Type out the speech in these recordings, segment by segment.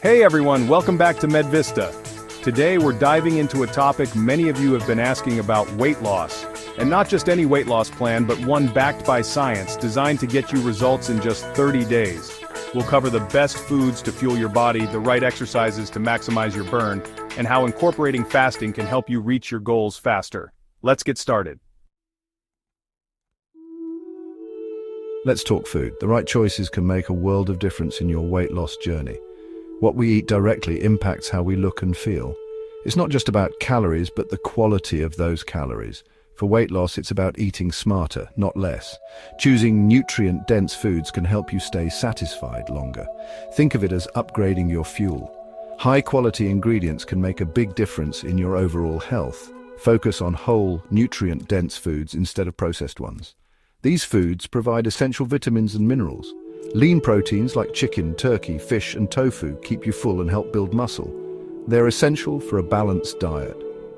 Hey everyone, welcome back to MedVista. Today we're diving into a topic many of you have been asking about: weight loss. And not just any weight loss plan, but one backed by science, designed to get you results in just 30 days. We'll cover the best foods to fuel your body, the right exercises to maximize your burn, and how incorporating fasting can help you reach your goals faster. Let's get started. Let's talk food. The right choices can make a world of difference in your weight loss journey. What we eat directly impacts how we look and feel. It's not just about calories, but the quality of those calories. For weight loss, it's about eating smarter, not less. Choosing nutrient-dense foods can help you stay satisfied longer. Think of it as upgrading your fuel. High-quality ingredients can make a big difference in your overall health. Focus on whole, nutrient-dense foods instead of processed ones. These foods provide essential vitamins and minerals. Lean proteins like chicken, turkey, fish, and tofu keep you full and help build muscle. They're essential for a balanced diet.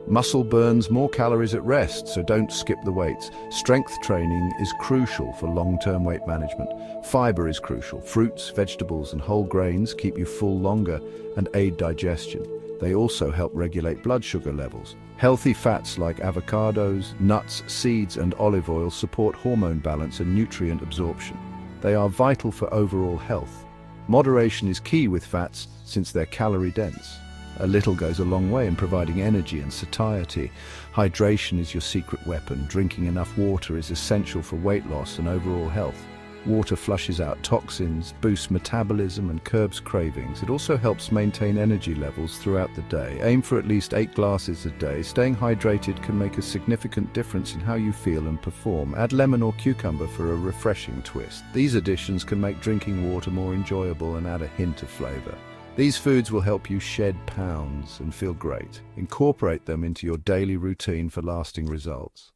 Muscle burns more calories at rest, so don't skip the weights. Strength training is crucial for long-term weight management. Fiber is crucial. Fruits, vegetables, and whole grains keep you full longer and aid digestion. They also help regulate blood sugar levels. Healthy fats like avocados, nuts, seeds, and olive oil support hormone balance and nutrient absorption. They are vital for overall health. Moderation is key with fats since they're calorie-dense. A little goes a long way in providing energy and satiety. Hydration is your secret weapon. Drinking enough water is essential for weight loss and overall health. Water flushes out toxins, boosts metabolism, and curbs cravings. It also helps maintain energy levels throughout the day. Aim for at least 8 glasses a day. Staying hydrated can make a significant difference in how you feel and perform. Add lemon or cucumber for a refreshing twist. These additions can make drinking water more enjoyable and add a hint of flavor. These foods will help you shed pounds and feel great. Incorporate them into your daily routine for lasting results.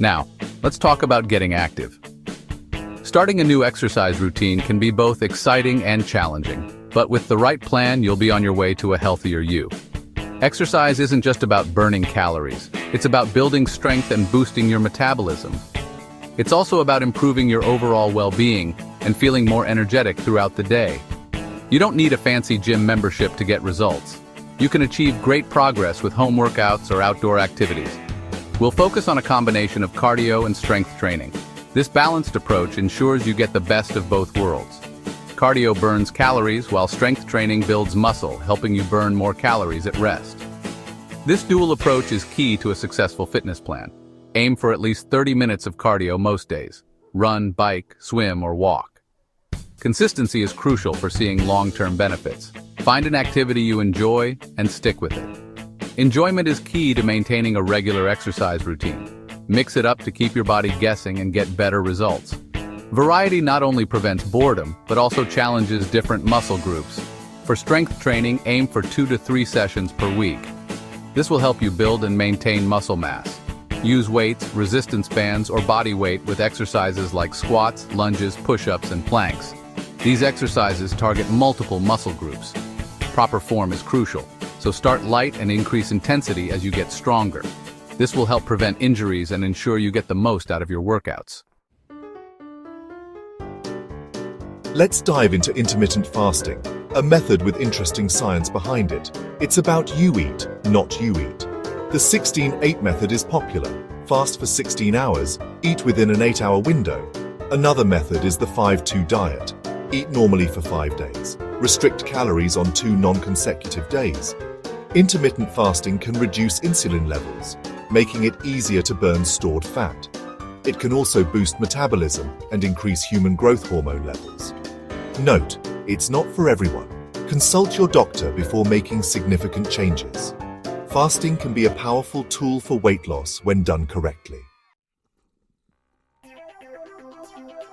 Now, let's talk about getting active. Starting a new exercise routine can be both exciting and challenging, but with the right plan, you'll be on your way to a healthier you. Exercise isn't just about burning calories. It's about building strength and boosting your metabolism. It's also about improving your overall well-being and feeling more energetic throughout the day. You don't need a fancy gym membership to get results. You can achieve great progress with home workouts or outdoor activities. We'll focus on a combination of cardio and strength training. This balanced approach ensures you get the best of both worlds. Cardio burns calories while strength training builds muscle, helping you burn more calories at rest. This dual approach is key to a successful fitness plan. Aim for at least 30 minutes of cardio most days. Run, bike, swim, or walk. Consistency is crucial for seeing long-term benefits. Find an activity you enjoy and stick with it. Enjoyment is key to maintaining a regular exercise routine. Mix it up to keep your body guessing and get better results. Variety not only prevents boredom, but also challenges different muscle groups. For strength training, aim for 2 to 3 sessions per week. This will help you build and maintain muscle mass. Use weights, resistance bands, or body weight with exercises like squats, lunges, push-ups, and planks. These exercises target multiple muscle groups. Proper form is crucial, so start light and increase intensity as you get stronger. This will help prevent injuries and ensure you get the most out of your workouts. Let's dive into intermittent fasting, a method with interesting science behind it. It's about you eat, not you eat. The 16-8 method is popular. Fast for 16 hours, eat within an 8-hour window. Another method is the 5-2 diet. Eat normally for 5 days. Restrict calories on 2 non-consecutive days. Intermittent fasting can reduce insulin levels, making it easier to burn stored fat. It can also boost metabolism and increase human growth hormone levels. Note, it's not for everyone. Consult your doctor before making significant changes. Fasting can be a powerful tool for weight loss when done correctly.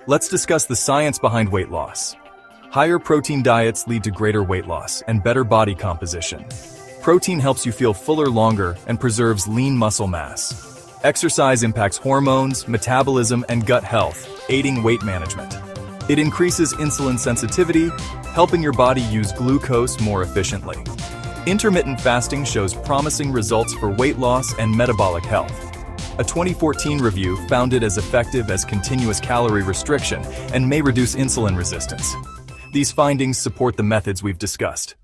Let's discuss the science behind weight loss. Higher protein diets lead to greater weight loss and better body composition. Protein helps you feel fuller longer and preserves lean muscle mass. Exercise impacts hormones, metabolism, and gut health, aiding weight management. It increases insulin sensitivity, helping your body use glucose more efficiently. Intermittent fasting shows promising results for weight loss and metabolic health. A 2014 review found it as effective as continuous calorie restriction and may reduce insulin resistance. These findings support the methods we've discussed.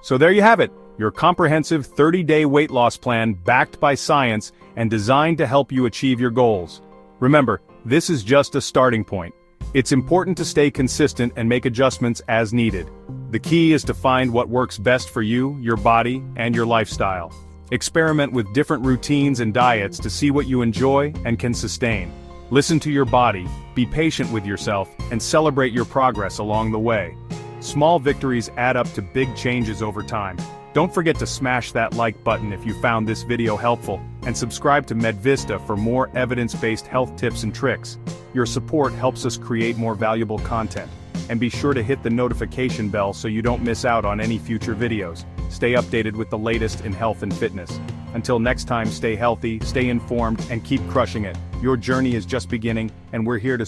So there you have it, your comprehensive 30-day weight loss plan backed by science and designed to help you achieve your goals. Remember, this is just a starting point. It's important to stay consistent and make adjustments as needed. The key is to find what works best for you, your body, and your lifestyle. Experiment with different routines and diets to see what you enjoy and can sustain. Listen to your body, be patient with yourself, and celebrate your progress along the way. Small victories add up to big changes over time. Don't forget to smash that like button if you found this video helpful, and subscribe to MedVista for more evidence-based health tips and tricks. Your support helps us create more valuable content. And be sure to hit the notification bell so you don't miss out on any future videos. Stay updated with the latest in health and fitness. Until next time, stay healthy, stay informed, and keep crushing it. Your journey is just beginning, and we're here to